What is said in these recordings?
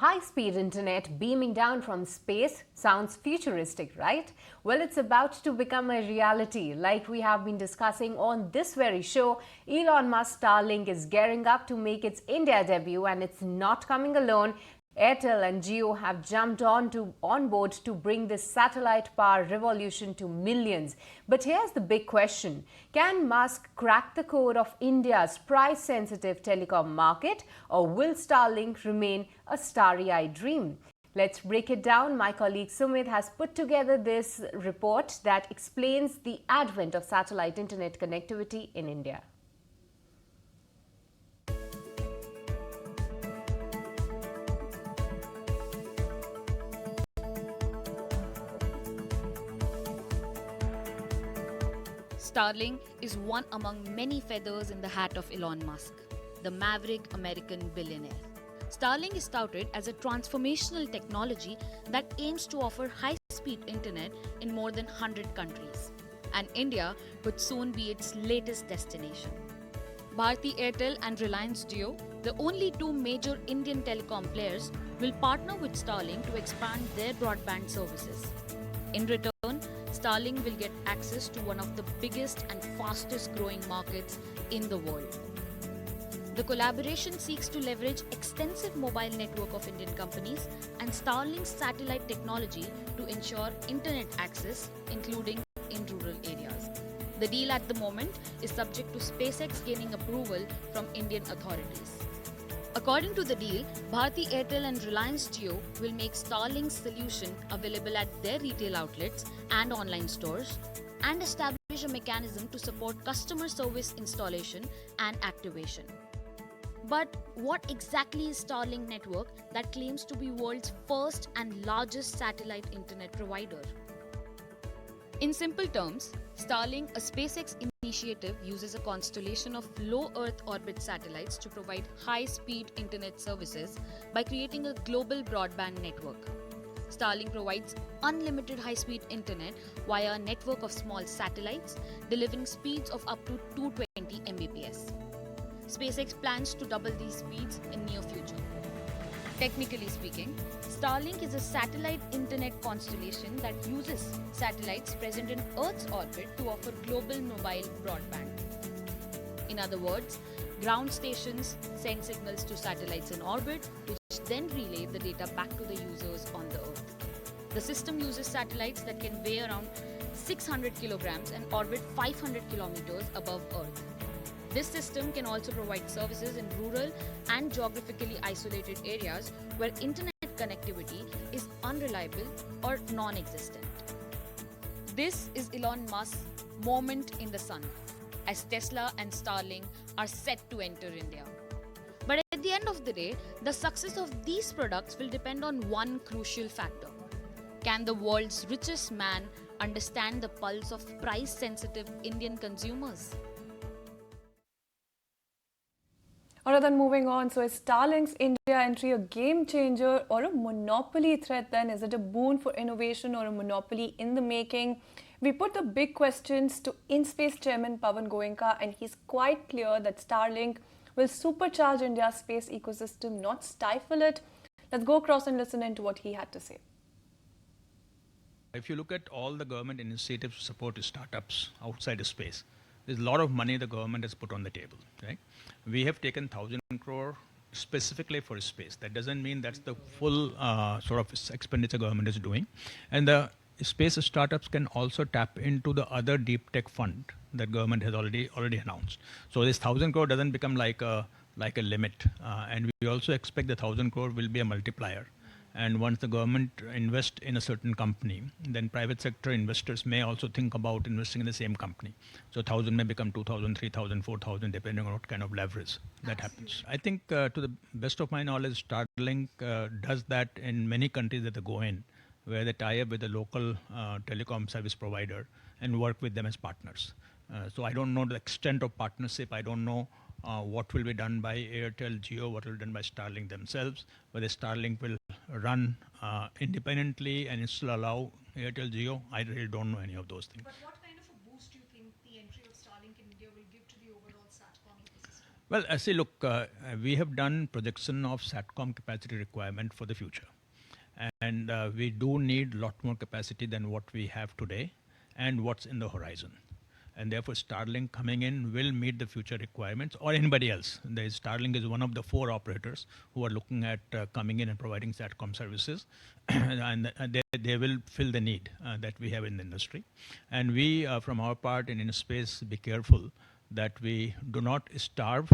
High-speed internet beaming down from space sounds futuristic, right? Well, it's about to become a reality. Like we have been discussing on this very show, Elon Musk Starlink is gearing up to make its India debut, and it's not coming alone. Airtel and Jio have jumped on board to bring this satellite power revolution to millions. But here's the big question. Can Musk crack the code of India's price-sensitive telecom market, or will Starlink remain a starry-eyed dream? Let's break it down. My colleague Sumit has put together this report that explains the advent of satellite internet connectivity in India. Starlink is one among many feathers in the hat of Elon Musk, the maverick American billionaire. Starlink is touted as a transformational technology that aims to offer high-speed internet in more than 100 countries. And India could soon be its latest destination. Bharti Airtel and Reliance Jio, the only two major Indian telecom players, will partner with Starlink to expand their broadband services. In return, Starlink will get access to one of the biggest and fastest growing markets in the world. The collaboration seeks to leverage extensive mobile network of Indian companies and Starlink's satellite technology to ensure internet access, including in rural areas. The deal at the moment is subject to SpaceX gaining approval from Indian authorities. According to the deal, Bharti Airtel and Reliance Jio will make Starlink's solution available at their retail outlets and online stores and establish a mechanism to support customer service installation and activation. But what exactly is Starlink network that claims to be world's first and largest satellite internet provider? In simple terms, Starlink, a SpaceX initiative, uses a constellation of low Earth orbit satellites to provide high-speed internet services by creating a global broadband network. Starlink provides unlimited high-speed internet via a network of small satellites, delivering speeds of up to 220 Mbps. SpaceX plans to double these speeds in near future. Technically speaking, Starlink is a satellite internet constellation that uses satellites present in Earth's orbit to offer global mobile broadband. In other words, ground stations send signals to satellites in orbit, which then relay the data back to the users on the Earth. The system uses satellites that can weigh around 600 kilograms and orbit 500 kilometers above Earth. This system can also provide services in rural and geographically isolated areas where internet connectivity is unreliable or non-existent. This is Elon Musk's moment in the sun, as Tesla and Starlink are set to enter India. But at the end of the day, the success of these products will depend on one crucial factor. Can the world's richest man understand the pulse of price-sensitive Indian consumers? Alright, then moving on. So is Starlink's India entry a game changer or a monopoly threat then? Is it a boon for innovation or a monopoly in the making? We put the big questions to InSpace Chairman Pawan Goenka, and he's quite clear that Starlink will supercharge India's space ecosystem, not stifle it. Let's go across and listen into what he had to say. If you look at all the government initiatives to support startups outside of space, there's a lot of money the government has put on the table, right? We have taken 1,000 crore specifically for space. That doesn't mean that's the full sort of expenditure government is doing. And the space startups can also tap into the other deep tech fund that government has already announced. So this 1,000 crore doesn't become like a limit. And we also expect the 1,000 crore will be a multiplier. And once the government invests in a certain company, then private sector investors may also think about investing in the same company. So 1,000 may become 2,000, 3,000, 4,000, depending on what kind of leverage that happens. I think to the best of my knowledge, Starlink does that in many countries that they go in, where they tie up with a local telecom service provider and work with them as partners. So I don't know the extent of partnership. I don't know what will be done by Airtel, Jio, what will be done by Starlink themselves, whether Starlink will run independently and still allow Airtel, Jio. I really don't know any of those things. But what kind of a boost do you think the entry of Starlink in India will give to the overall SATCOM ecosystem? Well, see, look, we have done projection of SATCOM capacity requirement for the future. And we do need a lot more capacity than what we have today and what's in the horizon. And therefore, Starlink coming in will meet the future requirements, or anybody else. Starlink is one of the 4 operators who are looking at coming in and providing SATCOM services, and they will fill the need that we have in the industry. And we, from our part in space, be careful that we do not starve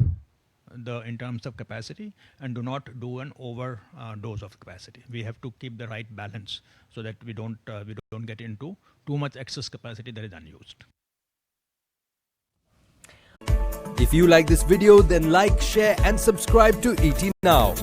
in terms of capacity and do not do an overdose of capacity. We have to keep the right balance so that we don't get into too much excess capacity that is unused. If you like this video, then like, share and subscribe to ET Now.